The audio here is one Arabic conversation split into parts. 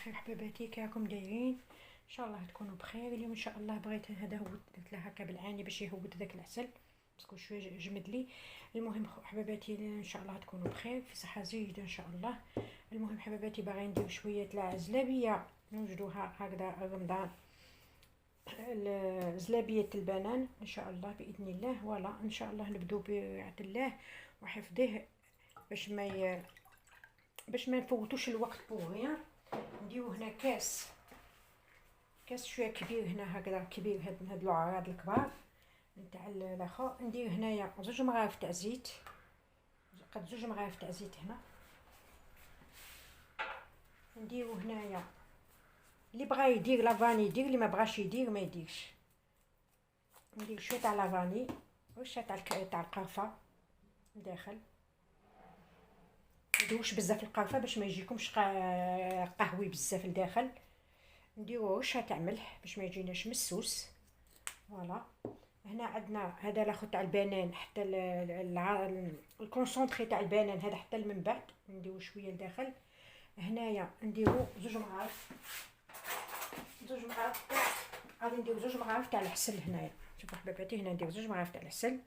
بخير حباباتي، كي راكم دايرين؟ ان شاء الله تكونوا بخير. اليوم ان شاء الله بغيت هذا هو درت له هكا بالعاني باش يهود داك العسل باسكو شويه جمد لي. المهم حباباتي ان شاء الله تكونوا بخير في صحه جيده ان شاء الله. المهم حباباتي باغي ندير شويه الزلابيه نوجدوها هكذا رمضان، زلابيه البنان ان شاء الله باذن الله. فوالا ان شاء الله نبدو برعايه الله وحفظه باش ما نفوتوش الوقت بوغيان. نديرو هنا كاس شويه كبير هنا هكذا كبير، هاد العراد الكبار نتاع الاخر. ندير هنايا زوج مغارف تاع زيت، قد زوج مغارف تاع زيت هنا. نديرو هنايا اللي بغا يدير لافاني يدير، اللي ما بغاش يدير ما يديرش. ندير شويه تاع لافاني وشويه تاع القرفه داخل. ندوش بزاف القرفه باش ما يجيكمش قهوي بزاف لداخل. نديرو رشه تاع ملح باش ما يجيناش مسوس. فوالا هنا عندنا هذا الاخر تاع البنان، حتى الكونسونطري تاع البنان هذا حتى من بعد نديرو شويه لداخل. هنايا نديرو زوج مغارف غادي نديرو زوج مغارف تاع العسل. هنايا شوفوا حباباتي، هنا نديرو زوج مغارف تاع العسل.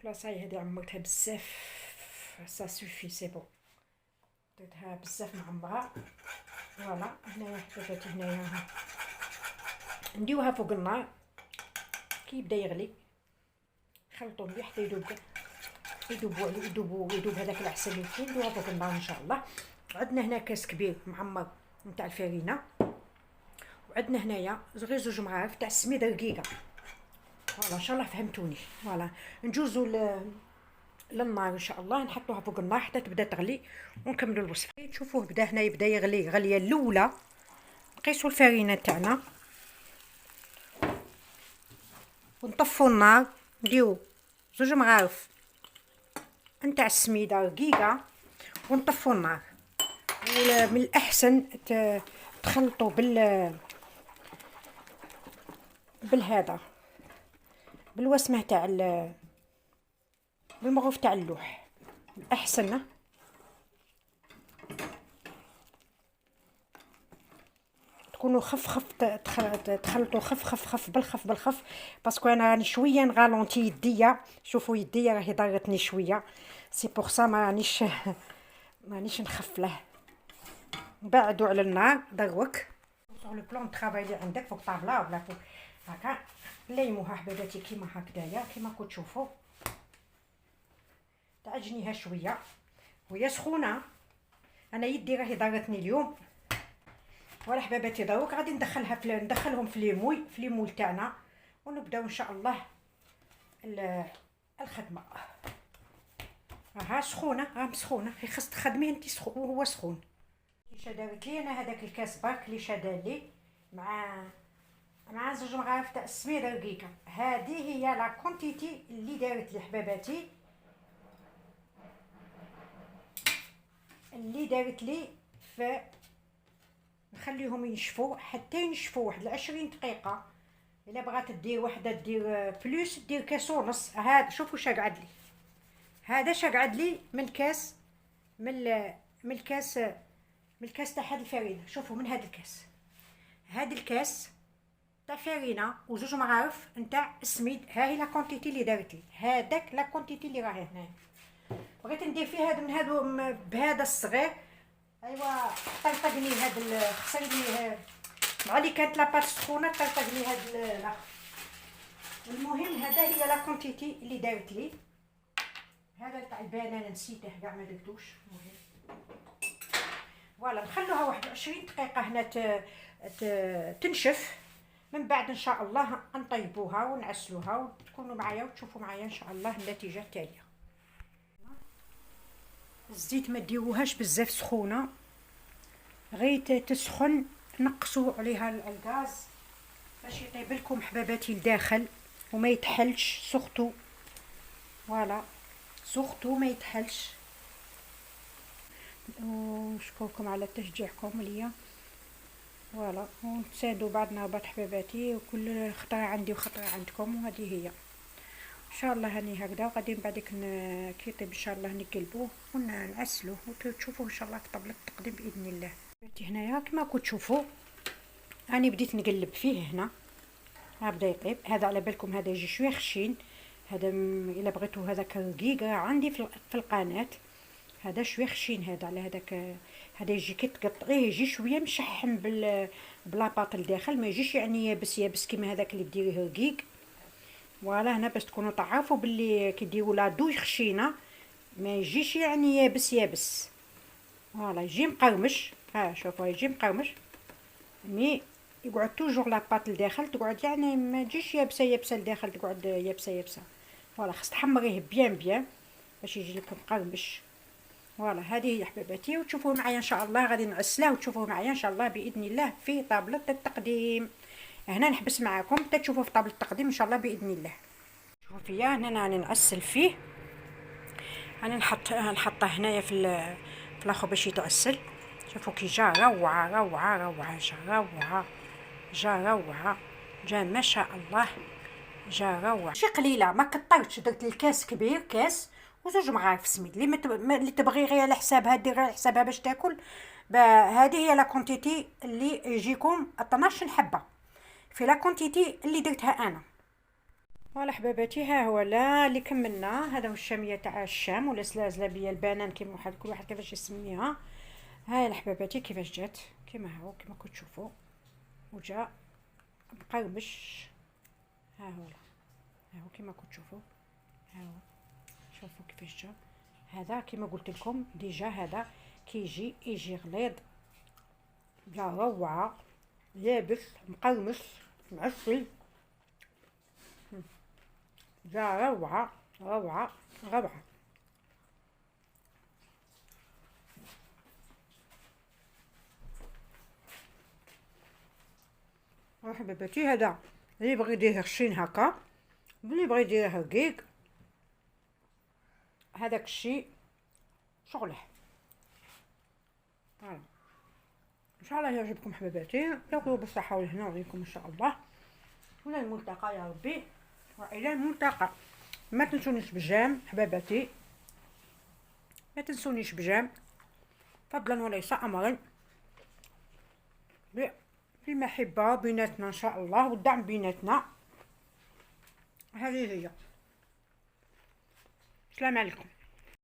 لا صاي هذه عمرتها بزاف، سا سوفي سي بون، درتها بزاف معمره. فوالا هنايا حباباتي هنايا نديوها فوق النار كي يبدا يغلي، خلطوا مليح حتى يذوب هذاك العسل اللي فيه. نديوها فوق النار ان شاء الله. عندنا هنا كاس كبير معمر نتاع الفرينه، وعندنا هنايا غير زوج مغارف تاع السميده رقيقه. فوالا ان شاء الله فهمتوني. فوالا نجوزو للنار ان شاء الله، نحطوها فوق النار حتى تبدا تغلي ونكملوا الوصفه. تشوفوه بدا هنا يبدا يغلي غليه الاولى. نقيسوا الفرينه تاعنا ونطفوا النار، نديرو زوج مغارف نتاع السميده رقيقه ونطفوا النار. من الاحسن تخلطوا بالهذا بالوسمه تاع بالمغرف تاع اللوح احسن. تكونوا خف تخلطوا خف بالخف باسكو انا راني شويه نغالونتي يديا. شوفوا يديا راهي ضرتني شويه، سي بور سا مانيش نخفله. بعدوا على النار دروك سور لو بلان طرافاي اللي عندك فوق طابله ولا فوق هكا. ليموها حباباتي كيما هكذايا كيما راكم تشوفوا. تعجنيها شويه وهي سخونه، انا يدي راهي ضرتني اليوم. ولا حباباتي دروك غادي ندخلهم في ليمول تاعنا ونبداو ان شاء الله الخدمه. ها سخونه، مسخونه، خاص تخدميه انت سخون وهو سخون. كيش دارت لي انا هذاك الكاس برك اللي شادا لي مع زوج مغارف تاع السميده رقيقه. هذه هي لا كونتيتي اللي دارت لي حباباتي، نخليهم ينشفوا حتى ينشفوا واحد 20 دقيقه. الا بغات دير وحده دير بلوس دير كاس ونص. هذا شوفوا شا قعد لي، هذا شا قعد لي من كاس من الكاس تاع هاد الفرينه. شوفوا من هاد الكاس تاع فرينه وزوج مغارف نتاع السميد. ها هي لا كونتيتي اللي دارت لي، هذاك لا كونتيتي اللي راهي هنا. بغيت ندير فيه هذا من هذا بهذا الصغير. ايوا طلطقني هذا خصني مع اللي كانت لاباط سخونه طلطقني هذا الاخر. المهم هذا هي لا كونتيتي اللي دارت لي. هذا تاع البنان نسيته كاع ما درتوش. فوالا نخلوها واحد 20 دقيقه هنا تنشف. من بعد ان شاء الله نطيبوها ونعسلوها وتكونوا معايا وتشوفوا معايا ان شاء الله النتيجه التاليه. الزيت ما ديروهاش بزاف سخونه، غير تسخن. نقصوا عليها الغاز باش يطيب لكم حباباتي لداخل وما يتحلش سورتو. فوالا سورتو ما يتحلش. ونشكركم على تشجيعكم ليا. فوالا ونساعدوا بعضنا وبعض حباباتي، وكل خطره عندي وخطره عندكم، وهذه هي. ان شاء الله هاني هكذا، وغادي من بعديك كي يطيب ان شاء الله نقلبوه ونعسلوه وتشوفوه ان شاء الله في طابله التقديم باذن الله. هنايا كما راكم تشوفوا راني بديت نقلب فيه هنا، ها بدا يطيب. هذا على بالكم هذا يجي شويه خشين، هذا الا بغيتو هذاك رقيق راه عندي في القناه. هذا شويه خشين، هذا على هذاك، هذا يجي كي تقطعيه يجي شويه مشحم بلاطاط الداخل، ما يجيش يعني يابس كيما هذاك اللي ديريه رقيق. فوالا هنا باش تكونوا تعرفوا باللي كي ديروا لا دوي خشينه ما يجيش يعني يابس. فوالا يجي مقرمش، ها شوفوا يجي مقرمش، مي يقعد توجور لاباط لداخل، تقعد يعني ما تجيش يابسه لداخل، تقعد يابسه. فوالا خاص تحمريه بيان باش يجي لك مقرمش. فوالا هذه هي حبيباتي، وتشوفوه معايا ان شاء الله. غادي نعسلاه وتشوفوه معايا ان شاء الله باذن الله في طابله التقديم. هنا نحبس معاكم حتى تشوفوه في طابله التقديم ان شاء الله باذن الله. شوفوا فيا هنا راني نعسل فيه، راني نحطه هنايا في الاخر باش يتعسل. شوفوا كي جا روعه جا ما شاء الله، جا روعه. شي قليله ما كطرتش، درت الكاس كبير، كاس وزوج مغارف سميد. اللي تبغي غير على حسابها دير على حسابها باش تاكل. هذه هي لا كونتيتي اللي يجيكم 12 حبه في لا كونتيتي اللي درتها انا. فوالا حباباتي، ها هو لا اللي كملنا. هذا هو الشاميه تاع الشام ولا زلابيه البنان كيما كل واحد كيفاش يسميها. هاي الحباباتي كيفاش جات، كيما هو كيما كنتو تشوفوا، وجا مقرمش. ها هو كيما كنتو تشوفوا، ها هو شوفوا كيفاش جا. هذا كيما قلت لكم ديجا هذا كيجي يجي غليظ، جا روعه، يابس مقرمش معسل، جا روعه. حبيباتي هذا اللي يبغي يدير خشين هكا، واللي يبغي يديره رقيق، هذاك الشيء شغله. فوالا ان شاء الله يعجبكم حبيباتي، تاكلوا بالصحه والهنا عليكم ان شاء الله، والى الملتقى يا ربي، والى الملتقى. ما تنسونيش بجام حبيباتي، ما تنسونيش بجام، فضلا وليس امرا، في المحبه بيناتنا ان شاء الله والدعم بيناتنا. هذه هي. السلام عليكم.